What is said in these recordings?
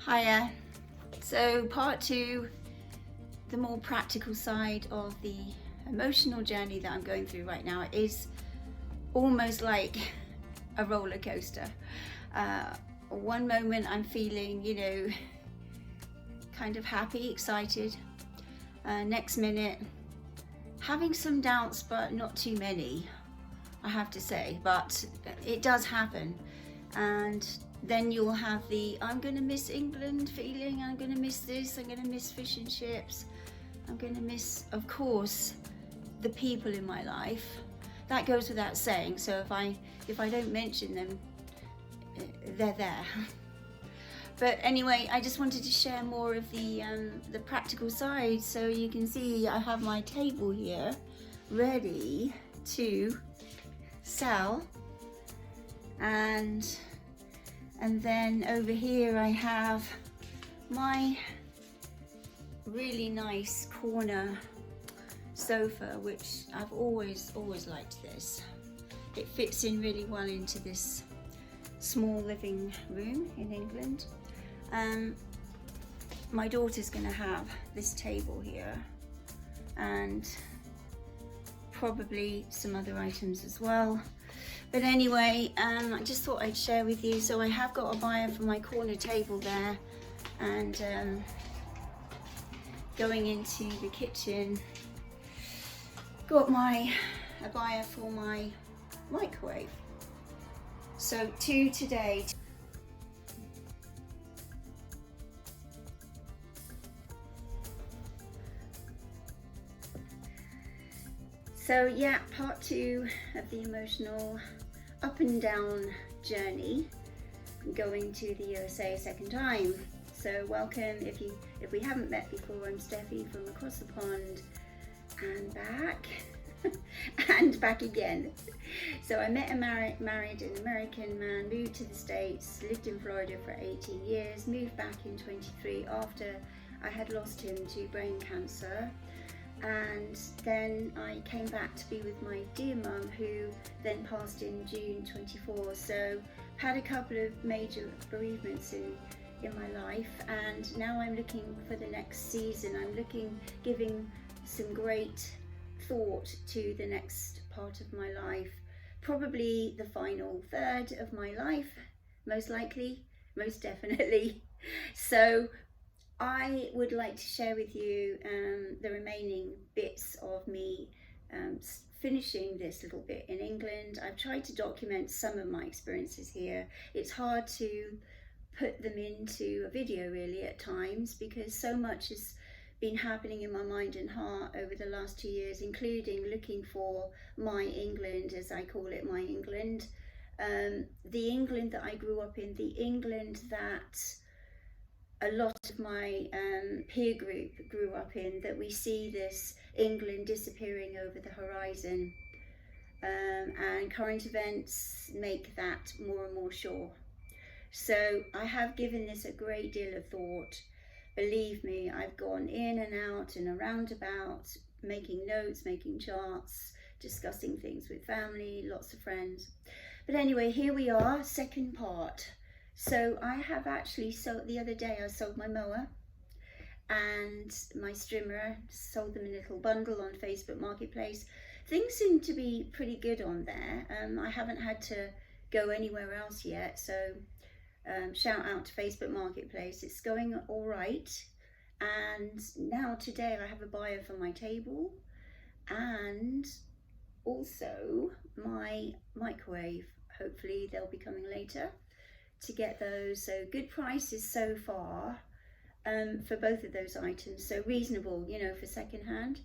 Hiya. So part two, the more practical side of the emotional journey that I'm going through right now is almost like a roller coaster. One moment I'm feeling, kind of happy, excited. Next minute, having some doubts, but not too many, I have to say, but it does happen. And then you'll have the I'm gonna miss England feeling, I'm gonna miss this, I'm gonna miss fish and chips, I'm gonna miss, of course, the people in my life. That goes without saying, so if I don't mention them, they're there. But anyway, I just wanted to share more of the practical side. So you can see I have my table here ready to sell, and then over here I have my really nice corner sofa, which I've always liked this. It fits in really well into this small living room in England. My daughter's gonna have this table here and probably some other items as well. But anyway, I just thought I'd share with you. So I have got a buyer for my corner table there, and going into the kitchen, got a buyer for my microwave. So two today. So yeah, part two of the emotional up and down journey, going to the USA a second time. So welcome, if we haven't met before, I'm Steffi from across the pond and back and back again. So I met and married an American man, moved to the States, lived in Florida for 18 years, moved back in 23 after I had lost him to brain cancer. And then I came back to be with my dear mum, who then passed in June 24. So had a couple of major bereavements in my life, and now I'm looking for the next season. I'm giving some great thought to the next part of my life, probably the final third of my life, most likely, most definitely. So I would like to share with you the remaining bits of me finishing this little bit in England. I've tried to document some of my experiences here. It's hard to put them into a video really at times, because so much has been happening in my mind and heart over the last 2 years, including looking for my England, as I call it, my England. The England that I grew up in, the England that a lot of my peer group grew up in, that we see this England disappearing over the horizon, and current events make that more and more sure. So I have given this a great deal of thought. Believe me, I've gone in and out and around about, making notes, making charts, discussing things with family, lots of friends. But anyway, here we are, second part. So I have actually sold, the other day I sold my mower and my strimmer, sold them in a little bundle on Facebook Marketplace. Things seem to be pretty good on there. I haven't had to go anywhere else yet, so shout out to Facebook Marketplace. It's going all right. And now today I have a buyer for my table and also my microwave. Hopefully they'll be coming later to get those. So good prices so far for both of those items, so reasonable, for second hand.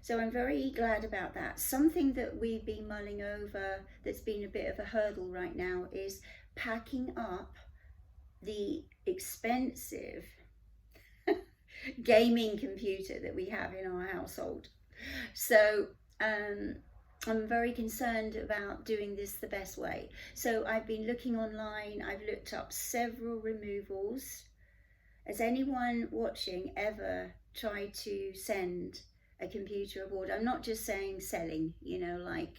So I'm very glad about that. Something that we've been mulling over that's been a bit of a hurdle right now is packing up the expensive gaming computer that we have in our household. So I'm very concerned about doing this the best way. So I've been looking online, I've looked up several removals. Has anyone watching ever tried to send a computer aboard? I'm not just saying selling, like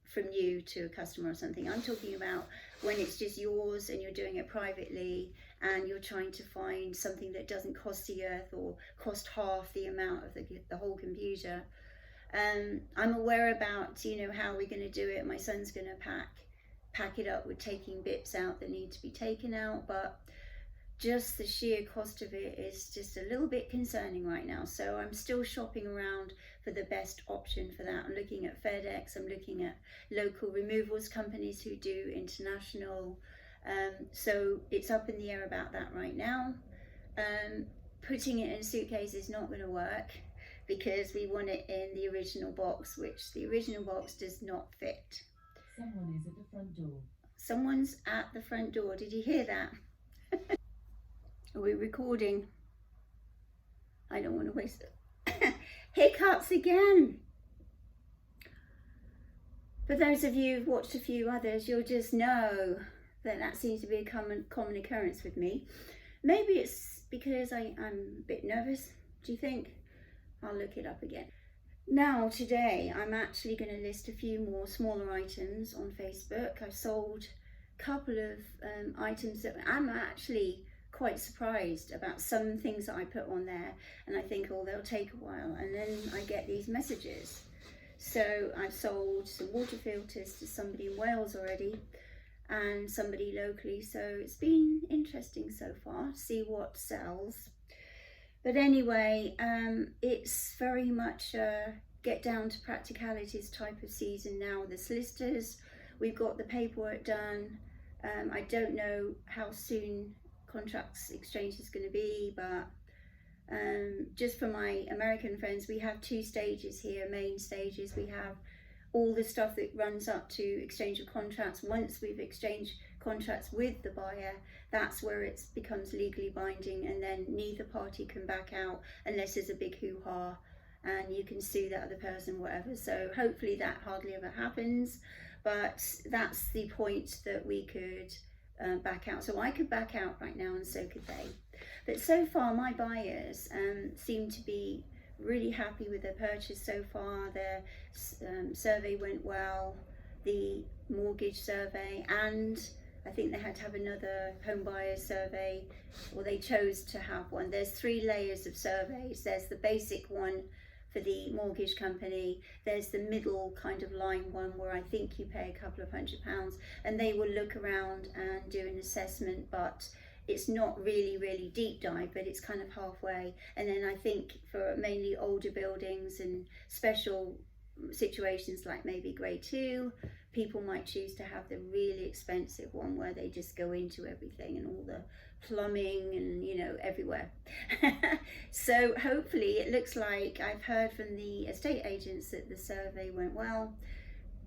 from you to a customer or something. I'm talking about when it's just yours and you're doing it privately and you're trying to find something that doesn't cost the earth or cost half the amount of the whole computer. I'm aware about, how we're going to do it. My son's going to pack it up with taking bits out that need to be taken out, but just the sheer cost of it is just a little bit concerning right now. So I'm still shopping around for the best option for that. I'm looking at FedEx, I'm looking at local removals companies who do international. So it's up in the air about that right now. Putting it in a suitcase is not going to work because we want it in the original box, which the original box does not fit. Someone is at the front door. Someone's at the front door. Did you hear that? Are we recording? I don't want to waste it. Hiccups again. For those of you who've watched a few others, you'll just know that seems to be a common occurrence with me. Maybe it's because I'm a bit nervous. Do you think? I'll look it up again. Now today I'm actually going to list a few more smaller items on Facebook. I've sold a couple of items that I'm actually quite surprised about, some things that I put on there and I think, oh, they'll take a while, and then I get these messages. So I've sold some water filters to somebody in Wales already and somebody locally, so it's been interesting so far to see what sells. But anyway, it's very much get down to practicalities type of season now with the solicitors. We've got the paperwork done. I don't know how soon contracts exchange is going to be, but just for my American friends, we have two stages here, main stages. We have all the stuff that runs up to exchange of contracts. Once we've exchanged contracts with the buyer, that's where it becomes legally binding, and then neither party can back out unless there's a big hoo-ha and you can sue that other person, whatever. So hopefully that hardly ever happens, but that's the point that we could back out. So I could back out right now and so could they. But so far my buyers seem to be really happy with their purchase so far. Their survey went well, the mortgage survey, and I think they had to have another home buyer survey, or they chose to have one. There's 3 layers of surveys. There's the basic one for the mortgage company, there's the middle kind of line one where I think you pay a couple of £100 and they will look around and do an assessment, but it's not really deep dive, but it's kind of halfway. And then I think for mainly older buildings and special situations like maybe grade 2, people might choose to have the really expensive one where they just go into everything and all the plumbing and everywhere. So hopefully it looks like I've heard from the estate agents that the survey went well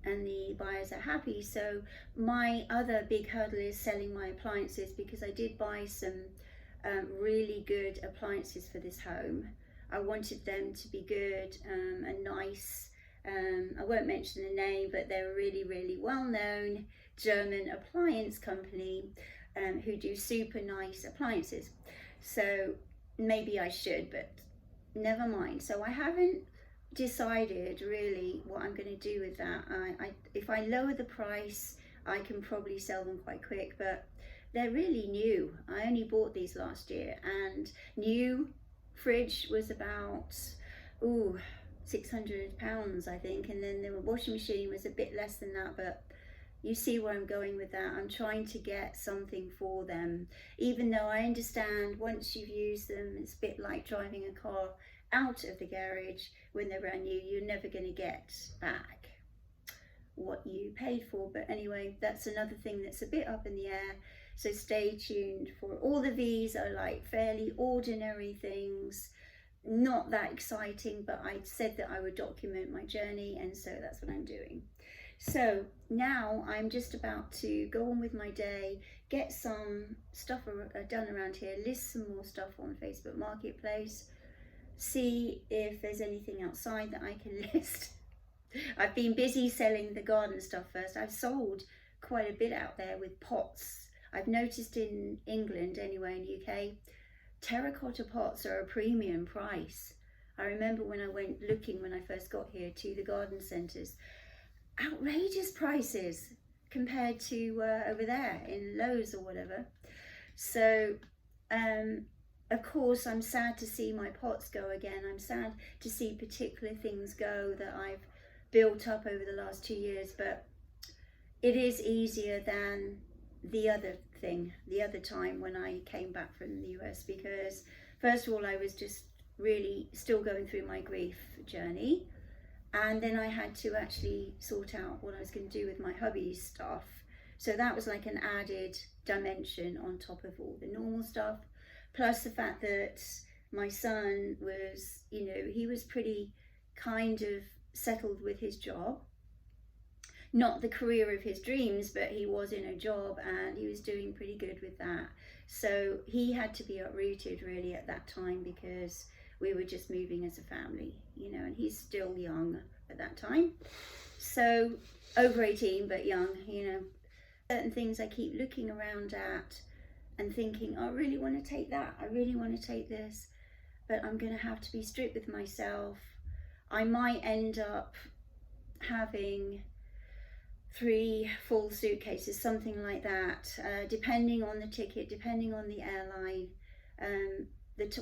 and the buyers are happy. So my other big hurdle is selling my appliances, because I did buy some really good appliances for this home. I wanted them to be good and nice. I won't mention the name, but they're a really well-known German appliance company who do super nice appliances. So maybe I should, but never mind. So I haven't decided really what I'm going to do with that. If I lower the price, I can probably sell them quite quick, but they're really new. I only bought these last year, and new fridge was about £600 I think, and then the washing machine was a bit less than that, but you see where I'm going with that. I'm trying to get something for them, even though I understand once you've used them, it's a bit like driving a car out of the garage when they're brand new. You're never going to get back what you paid for. But anyway, that's another thing that's a bit up in the air, so stay tuned. For all of these are like fairly ordinary things, not that exciting, but I said that I would document my journey, and so that's what I'm doing. So now I'm just about to go on with my day, get some stuff done around here, list some more stuff on Facebook Marketplace, see if there's anything outside that I can list. I've been busy selling the garden stuff first. I've sold quite a bit out there with pots. I've noticed in England, anyway, in UK, terracotta pots are a premium price. I remember when I went looking when I first got here to the garden centres, outrageous prices. compared to over there in Lowe's or whatever. So of course I'm sad to see my pots go again. I'm sad to see particular things go that I've built up over the last 2 years, but it is easier than the other time when I came back from the US, because first of all I was just really still going through my grief journey, and then I had to actually sort out what I was going to do with my hubby's stuff. So that was like an added dimension on top of all the normal stuff, plus the fact that my son was, you know, he was pretty kind of settled with his job. Not the career of his dreams, but he was in a job and he was doing pretty good with that. So he had to be uprooted really at that time, because we were just moving as a family, you know, and he's still young at that time. So over 18, but young, you know. Certain things I keep looking around at and thinking, oh, I really want to take that, I really want to take this, but I'm going to have to be strict with myself. I might end up having 3 full suitcases, something like that, depending on the ticket, depending on the airline.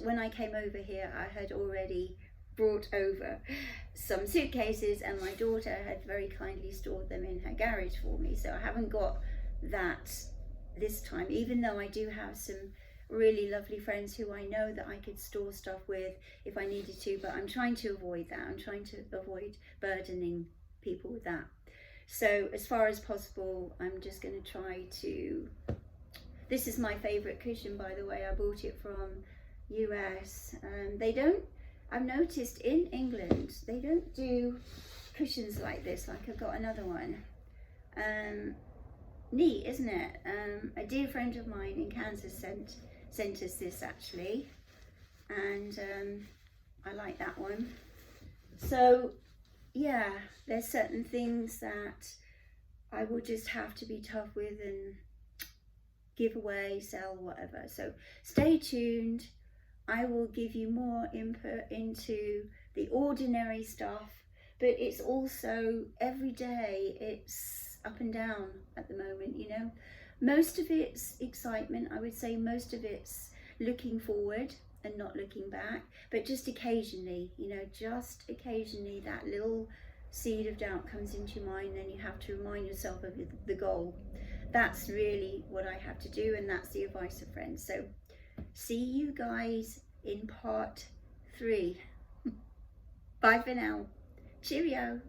When I came over here, I had already brought over some suitcases, and my daughter had very kindly stored them in her garage for me, so I haven't got that this time, even though I do have some really lovely friends who I know that I could store stuff with if I needed to, but I'm trying to avoid that. I'm trying to avoid burdening people with that. So as far as possible, I'm just going to try to, this is my favorite cushion, by the way. I bought it from US. They don't, I've noticed in England, they don't do cushions like this. Like I've got another one. Neat, isn't it? A dear friend of mine in Kansas sent us this actually, and I like that one. So yeah, there's certain things that I will just have to be tough with and give away, sell, whatever. So stay tuned. I will give you more input into the ordinary stuff, but it's also every day, it's up and down at the moment, you know. Most of it's excitement, I would say. Most of it's looking forward and not looking back, but just occasionally, you know, just occasionally that little seed of doubt comes into your mind, and you have to remind yourself of the goal. That's really what I have to do, and that's the advice of friends. So see you guys in part 3. Bye for now. Cheerio.